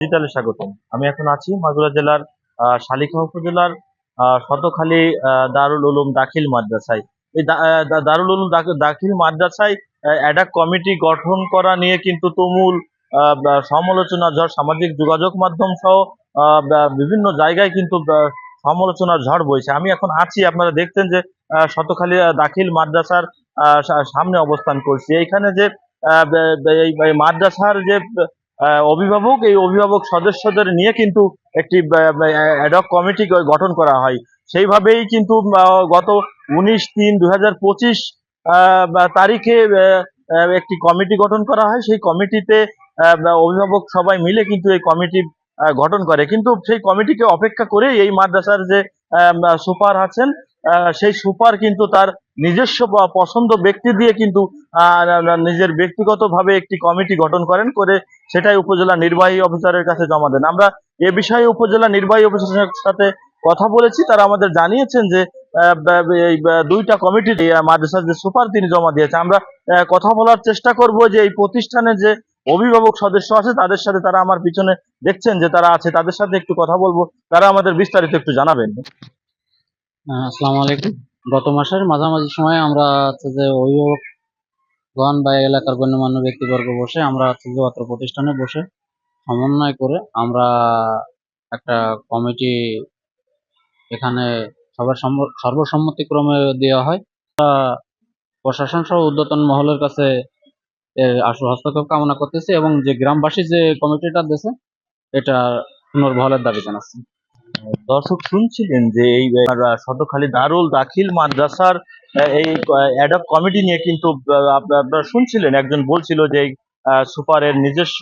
ডিজিটালে স্বাগতম। আমি এখন আছি মাগুরা জেলার সালিখা উপজেলার শতখালী দারুল উলুম দাখিল মাদ্রাসায়। এই দারুল উলুম দাখিল মাদ্রাসায় অ্যাডাক কমিটি গঠন করা নিয়ে কিন্তু তুমুল সমালোচনার ঝড় সামাজিক যোগাযোগ মাধ্যম সহ বিভিন্ন জায়গায় কিন্তু সমালোচনার ঝড় বইছে। আমি এখন আছি, আপনারা দেখছেন যে শতখালী দাখিল মাদ্রাসার সামনে অবস্থান করছি। এইখানে যে এই মাদ্রাসার যে অভিভাবক, এই অভিভাবক সদস্যদের নিয়ে কিন্তু একটি অ্যাডহক কমিটি গঠন করা হয়। সেইভাবেই কিন্তু গত 19/3/2025 তারিখে একটি কমিটি গঠন করা হয়। সেই কমিটিতে অভিভাবক সবাই মিলে কিন্তু এই কমিটি গঠন করে, কিন্তু সেই কমিটিকে অপেক্ষা করে এই মাদ্রাসার যে সুপার আছেন, সেই সুপার কিন্তু তার নিজস্ব পছন্দ ব্যক্তি দিয়ে কিন্তু নিজের ব্যক্তিগতভাবে একটি কমিটি গঠন করে সেটাই উপজেলা নির্বাহী অফিসারের কাছে জমা দেন। আমরা এ বিষয়ে উপজেলা নির্বাহী অফিসারের সাথে কথা বলেছি। তারা আমাদের জানিয়েছেন যে এই দুইটা কমিটি মাদ্রাসার যে সুপার তিনি জমা দিয়েছে। আমরা কথা বলার চেষ্টা করব যে এই প্রতিষ্ঠানের যে অভিভাবক সদস্য আছে তাদের সাথে, তারা আমার পিছনে দেখছেন যে তারা আছে, তাদের সাথে একটু কথা বলবো। তারা আমাদের বিস্তারিত একটু জানাবেন। আসসালামু আলাইকুম। গত মাসের মাঝামাঝি সময়ে আমরা যে অভিভাবকগণ বা এলাকার গণ্যমান্য ব্যক্তিবর্গ বসে আমরা যে অত্র প্রতিষ্ঠানে বসে সমন্বয় করে আমরা একটা কমিটি এখানে সবার সর্বসম্মতিক্রমে দেওয়া হয়। প্রশাসন সহ ঊর্ধ্বতন মহলের কাছে এর আশু হস্তক্ষেপ কামনা করতেছি এবং যে গ্রামবাসী যে কমিটিটা দিয়েছে এটা পুনর্বহালের দাবি জানাচ্ছি। দর্শক শুনছিলেন যে এই শতখালী দারুল দাখিল মাদ্রাসার এই অ্যাডহক কমিটি নিয়ে কিন্তু আপনারা শুনছিলেন, একজন বলছিল যে এই সুপারের নিজস্ব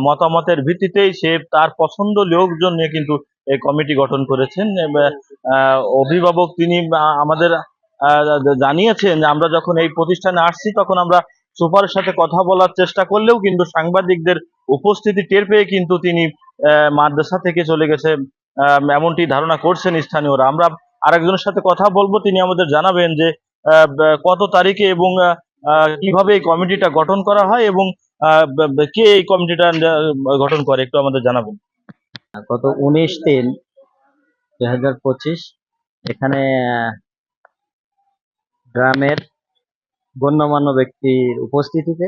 মতামতের ভিত্তিতেই সে তার পছন্দ লোকজন নিয়ে কিন্তু এই কমিটি গঠন করেছেন। অভিভাবক তিনি আমাদের জানিয়েছেন যে আমরা যখন এই প্রতিষ্ঠানে আসছি তখন আমরা সুপারের সাথে কথা বলার চেষ্টা করলেও কিন্তু সাংবাদিকদের উপস্থিতি টের পেয়ে কিন্তু তিনি মাদ্রাসা থেকে চলে গেছে, এমনটি ধারণা করছেন স্থানীয়রা। আমরা আরেকজনের সাথে কথা বলবো, তিনি আমাদের জানাবেন যে কত তারিখে এবং কিভাবে এই কমিটিটা গঠন করা হয় এবং কে এই কমিটিটা গঠন করে, একটু আমাদের জানাবেন। গত 19/3/2025 এখানে গ্রামের গণ্যমান্য ব্যক্তির উপস্থিতিতে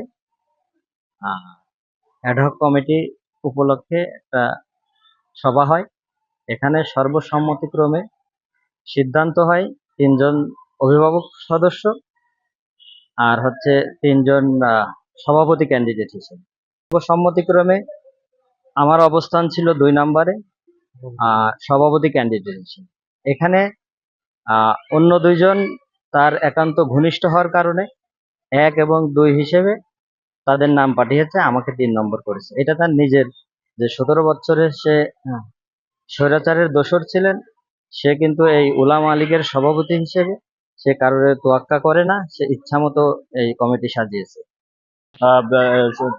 অ্যাডহক কমিটি উপলক্ষে একটা সভা হয়। এখানে সর্বসম্মতিক্রমে সিদ্ধান্ত হয় 3জন অভিভাবক সদস্য আর 3জন সভাপতি ক্যান্ডিডেট হিসেবে। সর্বসম্মতিক্রমে আমার অবস্থান ছিল 2 নম্বরে সভাপতি ক্যান্ডিডেট হিসেবে। এখানে অন্য 2জন তার একান্ত ঘনিষ্ঠ হওয়ার কারণে 1 এবং 2 হিসেবে তাদের নাম পাঠিয়েছে, আমাকে 3 নম্বর করেছে। এটা তার নিজের যে 17 বছরের সে স্বৈরাচারের দোসর ছিলেন, সে কিন্তু এই উলামা লীগের সভাপতি হিসেবে সে কারোর তোয়াক্কা করে না, সে ইচ্ছা মতো এই কমিটি সাজিয়েছে।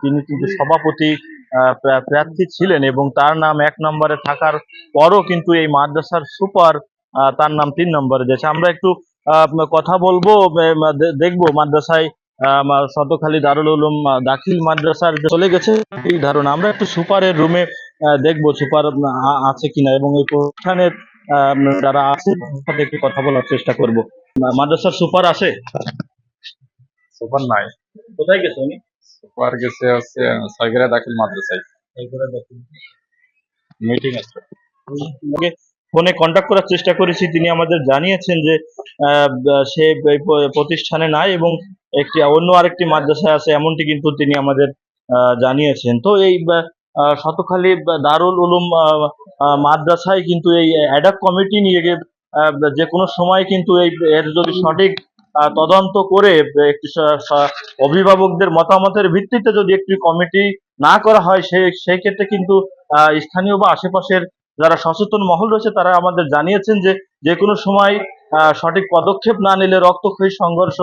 তিনি কিন্তু সভাপতি প্রার্থী ছিলেন এবং তার নাম 1 নম্বরে থাকার পরও কিন্তু এই মাদ্রাসার সুপার তার নাম 3 নম্বরে দিয়েছে। আমরা একটু কথা বলবো, দেখবো মাদ্রাসায় শতখালী দারুল উলুম দাখিল মাদ্রাসার চলে গেছে এই ধারণা। আমরা একটু সুপারের রুমে দেখবো সুপার আছে কিনা এবং এই প্রতিষ্ঠানের যারা আছে তাদের সাথে একটু কথা বলার চেষ্টা করব। মাদ্রাসার সুপার আছে? সুপার নাই। কোথায় গেছে উনি? সুপার গেছে হচ্ছে ছয়গেরা দাখিল মাদ্রাসায়, মিটিং আছে। ফোনে কন্ট্যাক্ট করার চেষ্টা করেছি, তিনি আমাদের জানিয়েছেন যে সে প্রতিষ্ঠানে নাই এবং অন্য আরেকটি মাদ্রাসায় আছে, এমনটি কিন্তু তিনি আমাদের জানিয়েছেন। তো এই শতখালী দারুল উলুম মাদ্রাসায় কিন্তু এই অ্যাডহক কমিটি নিয়ে যে কোনো সময় কিন্তু এর যদি সঠিক তদন্ত করে একটি অভিভাবকদের মতামতের ভিত্তিতে যদি একটি কমিটি না করা হয়, সেই ক্ষেত্রে কিন্তু স্থানীয় বা আশেপাশের যারা সচেতন মহল রয়েছে তারা আমাদের জানিয়েছেন যে যে কোনো সময় সঠিক পদক্ষেপ না নিলে রক্তক্ষয়ী সংঘর্ষ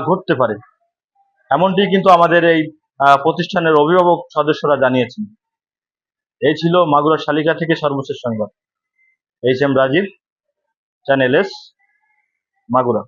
ঘটতে পারে, এমনটি কিন্তু আমাদের এই প্রতিষ্ঠানের অভিভাবক সদস্যরা জানিয়েছেন। এই ছিল মাগুরা শালিকা থেকে সর্বশেষ সংবাদ। HM Rajib, channel S, Magura.